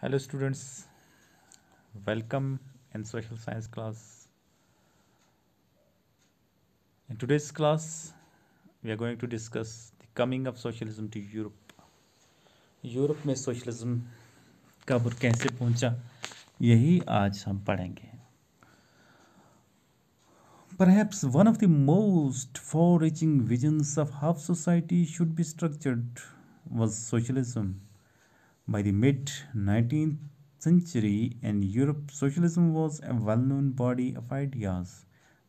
Hello students, welcome in social science class. In today's class, we are going to discuss the coming of socialism to Europe. Europe में socialism कब और कैसे पहुंचा, यही आज हम पढ़ेंगे. Perhaps one of the most far-reaching visions of how society should be structured was socialism. By the mid 19th century in Europe, socialism was a well known body of ideas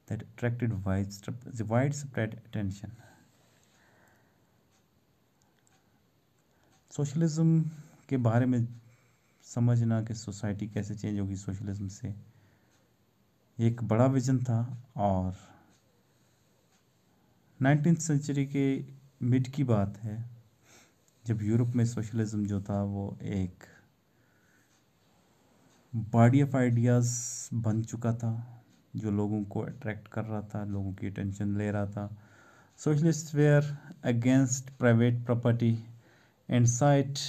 that attracted widespread attention. Socialism के बारे में समझना कि society कैसे change होगी socialism से, एक बड़ा विजन था. और 19th सेंचुरी के मिड की बात है जब यूरोप में सोशलिज्म जो था वो एक बॉडी ऑफ आइडियाज़ बन चुका था, जो लोगों को अट्रैक्ट कर रहा था, लोगों की अटेंशन ले रहा था. Socialist were against private property and cite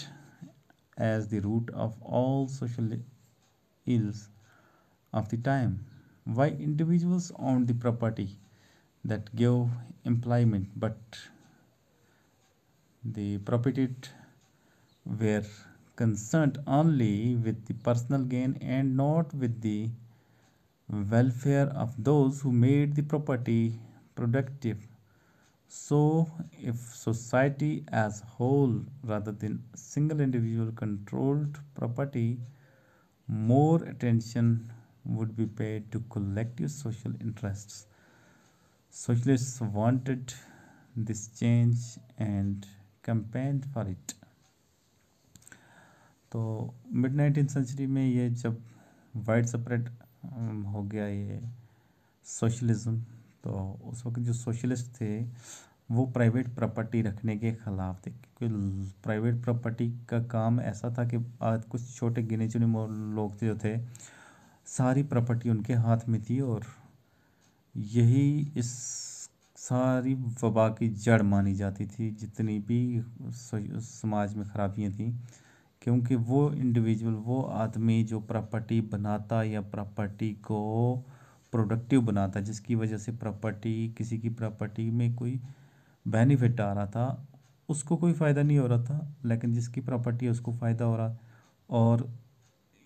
as the root of all social ills of the time. Why individuals owned the property that gave employment, but the propertied were concerned only with the personal gain and not with the welfare of those who made the property productive. So, if society as a whole rather than a single individual controlled property, more attention would be paid to collective social interests. Socialists wanted this change and campaigned for it. तो mid 19th century में ये जब wide spread हो गया ये socialism, तो उस वक्त जो सोशलिस्ट थे वो प्राइवेट प्रॉपर्टी रखने के ख़िलाफ़ थे, क्योंकि प्राइवेट प्रॉपर्टी का काम ऐसा था कि कुछ छोटे गिने चुने लोग थे जो थे, सारी प्रॉपर्टी उनके हाथ में थी. और यही इस सारी वबा की जड़ मानी जाती थी, जितनी भी समाज में खराबियाँ थी, क्योंकि वो इंडिविजुअल, वो आदमी जो प्रॉपर्टी बनाता या प्रॉपर्टी को प्रोडक्टिव बनाता, जिसकी वजह से प्रॉपर्टी, किसी की प्रॉपर्टी में कोई बेनिफिट आ रहा था, उसको कोई फ़ायदा नहीं हो रहा था, लेकिन जिसकी प्रॉपर्टी है उसको फ़ायदा हो रहा. और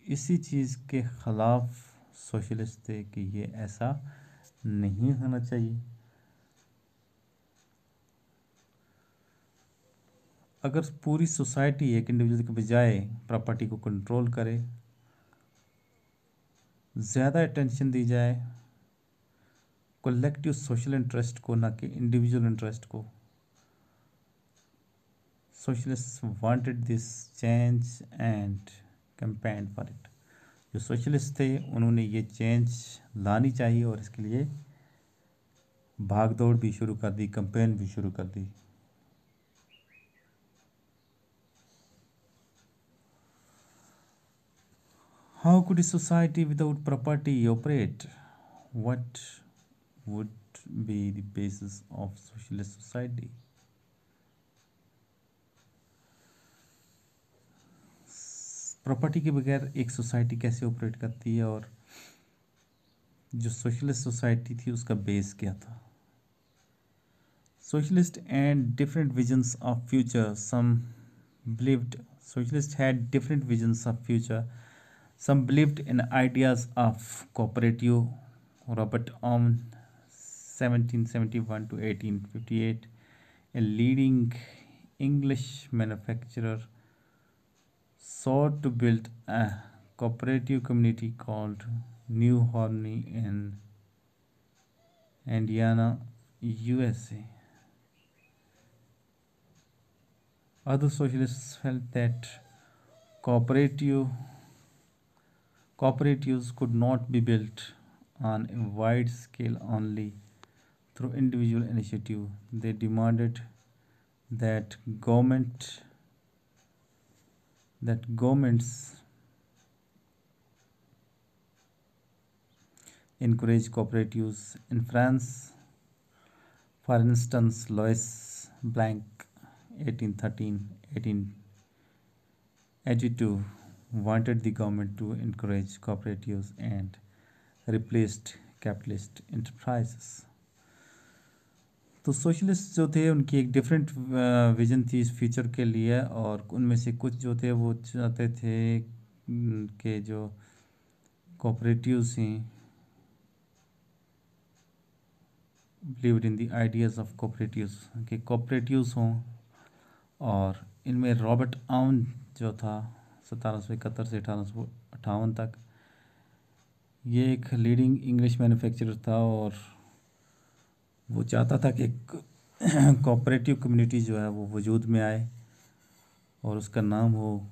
इसी चीज़ के ख़िलाफ़ सोशलिस्ट थे कि ये ऐसा नहीं होना चाहिए. अगर पूरी सोसाइटी एक इंडिविजुअल के बजाय प्रॉपर्टी को कंट्रोल करे, ज़्यादा अटेंशन दी जाए कलेक्टिव सोशल इंटरेस्ट को, ना कि इंडिविजुअल इंटरेस्ट को. Socialist wanted this change and campaign for it. जो सोशलिस्ट थे उन्होंने ये चेंज लानी चाहिए और इसके लिए भाग दौड़ भी शुरू कर दी, कैंपेन भी शुरू कर दी. How could a society without property operate? What would be the basis of socialist society? Property के बगैर एक सोसाइटी कैसे ऑपरेट करती है, और जो सोशलिस्ट सोसाइटी थी उसका बेस क्या था? Socialist and different visions of future. Some believed socialists had different visions of future. Some believed in ideas of cooperative. Robert Owen, 1771 to 1858, a leading English manufacturer, sought to build a cooperative community called New Harmony in Indiana, USA. Other socialists felt that cooperative cooperatives could not be built on a wide scale only through individual initiative. They demanded that governments encourage cooperatives. In France, for instance, Louis Blanc, 1813-1882, wanted the government to encourage cooperatives and replaced capitalist enterprises. तो socialist जो थे उनकी एक different vision थी इस future के लिए, और उनमें से कुछ जो थे वो चाहते थे कि जो कोऑपरेटिव्स हैं, believed in the ideas of cooperatives, कि कोऑपरेटिव्स हों। और इनमें रॉबर्ट आउन जो था 1771 से 1858 तक, ये एक लीडिंग इंग्लिश मैन्युफैक्चरर था, और वो चाहता था कि एक कोऑपरेटिव कम्युनिटी जो है वो वजूद में आए और उसका नाम हो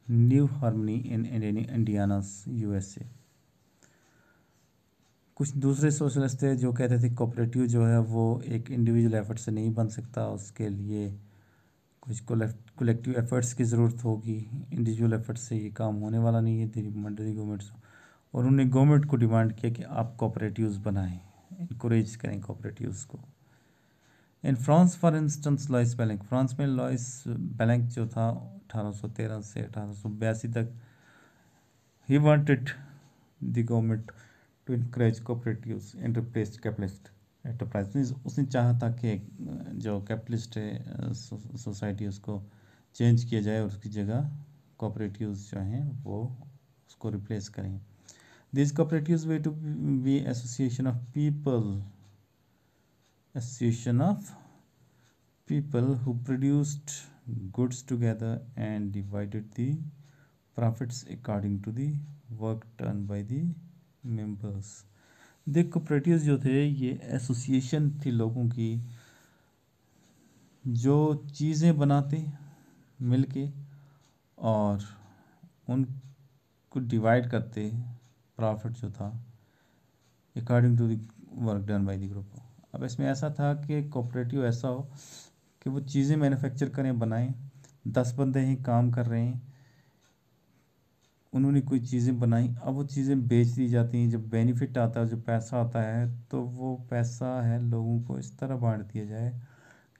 न्यू हार्मनी इन इंडियानास यूएसए। कुछ दूसरे सोशलिस्ट थे जो कहते थे कोऑपरेटिव जो है वो एक इंडिविजुअल एफर्ट से नहीं बन सकता, उसके लिए कुछ कलेक्टिव एफर्ट्स की ज़रूरत होगी, इंडिविजुअल एफर्ट से ये काम होने वाला नहीं है, मंडली गवर्नमेंट्स। और उन्होंने गवर्नमेंट को डिमांड किया कि आप कोऑपरेटिव्स बनाएं, इनक्रेज करें कोऑपरेटिव्स को। In France for instance Louis Blanc, France में लॉइस बेलेंक जो था 1813 से 1882 तक, he wanted the government to encourage cooperatives and replace capitalist enterprise. उसने चाहा था कि जो कैपिटलिस्ट सोसाइटी उसको चेंज किया जाए और उसकी जगह कोऑपरेटिव्स जो हैं वो उसको रिप्लेस करें। These cooperatives were to be association of people who produced goods together and divided the profits according to the work done by the members. The cooperatives जो थे ये एसोसिएशन थी लोगों की जो चीज़ें बनाते मिलके और उनको डिवाइड करते प्रॉफिट जो था according to the work done by the group. अब इसमें ऐसा था कि कोऑपरेटिव ऐसा हो कि वो चीज़ें मैन्युफैक्चर करें, बनाएं, 10 बंदे ही काम कर रहे हैं, उन्होंने कोई चीज़ें बनाई, अब वो चीज़ें बेच दी जाती हैं। जब बेनिफिट आता है, जो पैसा आता है, तो वो पैसा है लोगों को इस तरह बांट दिया जाए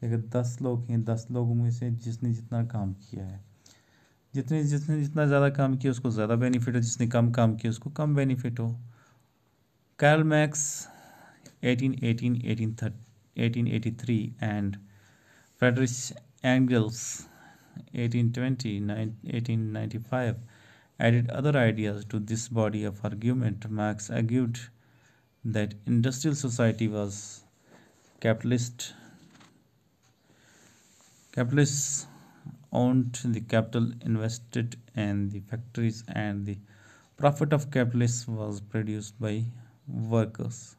कि अगर 10 लोग हैं, 10 लोगों में से जिसने जितना काम किया है, जितने जिसने जितना ज़्यादा काम किया उसको ज़्यादा बेनिफिट हो, जिसने कम काम किया उसको कम बेनिफिट हो। Karl Marx 1883 and Friedrich Engels 1895 added other ideas to this body of argument. Marx argued that industrial society was capitalist. Capitalists owned the capital invested in the factories, and the profit of capitalists was produced by workers.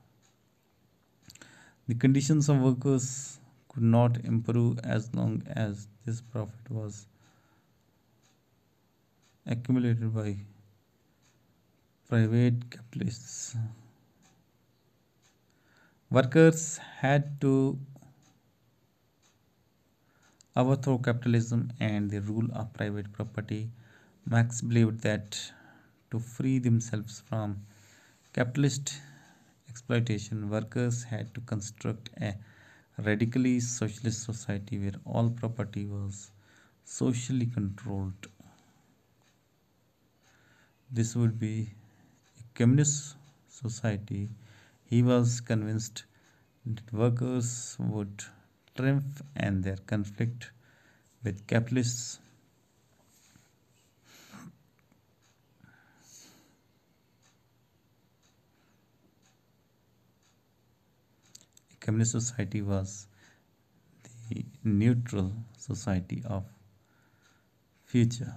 The conditions of workers could not improve as long as this profit was accumulated by private capitalists. Workers had to overthrow capitalism and the rule of private property. Marx believed that to free themselves from capitalist exploitation, workers had to construct a radically socialist society where all property was socially controlled. This would be a communist society. He was convinced that workers would triumph and their conflict with capitalists communist society was the neutral society of future.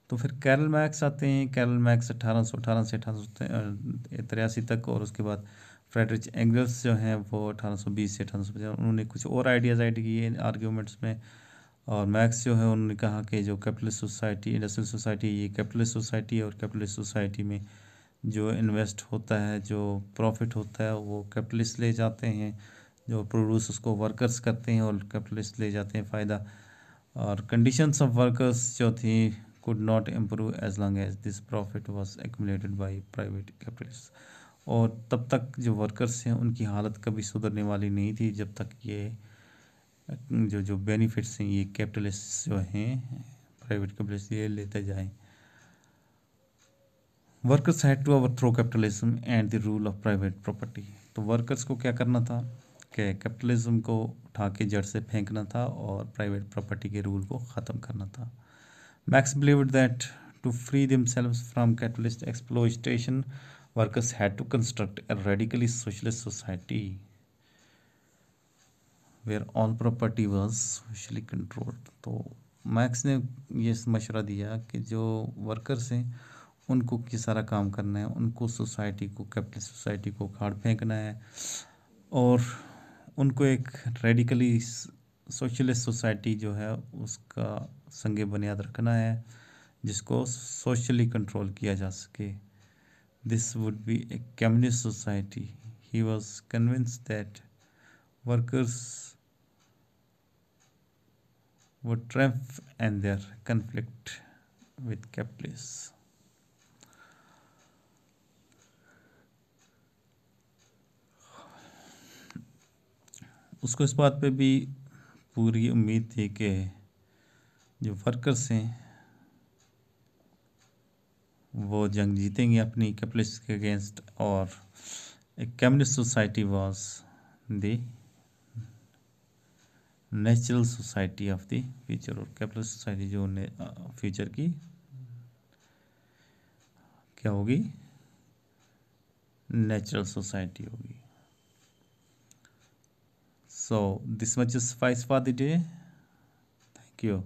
तो फिर Carol max आते हैं। Carol max 1818 से 1883 तक, और उसके बाद Friedrich angles जो हैं वो 1820 से 1850, उन्होंने कुछ और आइडियाज़ ऐड किए आर्ग्यूमेंट्स में। और मैक्स जो है उन्होंने कहा कि जो कैपिटलिस्ट सोसाइटी, इंडस्ट्रियल सोसाइटी, ये कैपिटलिस्ट सोसाइटी है, और कैपिटलिस्ट सोसाइटी में जो इन्वेस्ट होता है, जो प्रॉफिट होता है, वो कैपिटलिस्ट ले जाते हैं, जो प्रोड्यूस उसको वर्कर्स करते हैं और कैपिटलिस्ट ले जाते हैं फ़ायदा। और कंडीशंस ऑफ वर्कर्स जो थी could not improve as long as this profit was accumulated by private capitalists. और तब तक जो वर्कर्स हैं उनकी हालत कभी सुधरने वाली नहीं थी जब तक ये जो जो बेनिफिट्स हैं ये कैपिटलिस्ट जो हैं प्राइवेट कैपिटलिस्ट ये लेते जाएं। Workers had to overthrow capitalism and the rule of private property. तो वर्कर्स को क्या करना था कि कैपिटलिज्म को उठा के जड़ से फेंकना था और प्राइवेट प्रॉपर्टी के रूल को ख़त्म करना था। Marx believed that to free themselves from capitalist exploitation, workers had to construct a radically socialist society where all property was socially controlled। तो मैक्स ने ये मशवरा दिया कि जो वर्कर्स हैं उनको किस सारा काम करना है, उनको सोसाइटी को कैपिटलिस्ट सोसाइटी को उखाड़ फेंकना है और उनको एक रेडिकली सोशलिस्ट सोसाइटी जो है उसका संग बुनियाद रखना है जिसको सोशली कंट्रोल किया जा सके। This would be A communist society. He was convinced that workers would triumph and their conflict with capitalists। उसको इस बात पे भी पूरी उम्मीद थी कि जो वर्कर्स हैं वो जंग जीतेंगे अपनी कैपिटलिस्ट के अगेंस्ट और एक communist society was the natural society of the future. और कैपिटलिस्ट सोसाइटी जो फ्यूचर की क्या होगी, नेचुरल सोसाइटी होगी। So this much is suffice for the day. Thank you.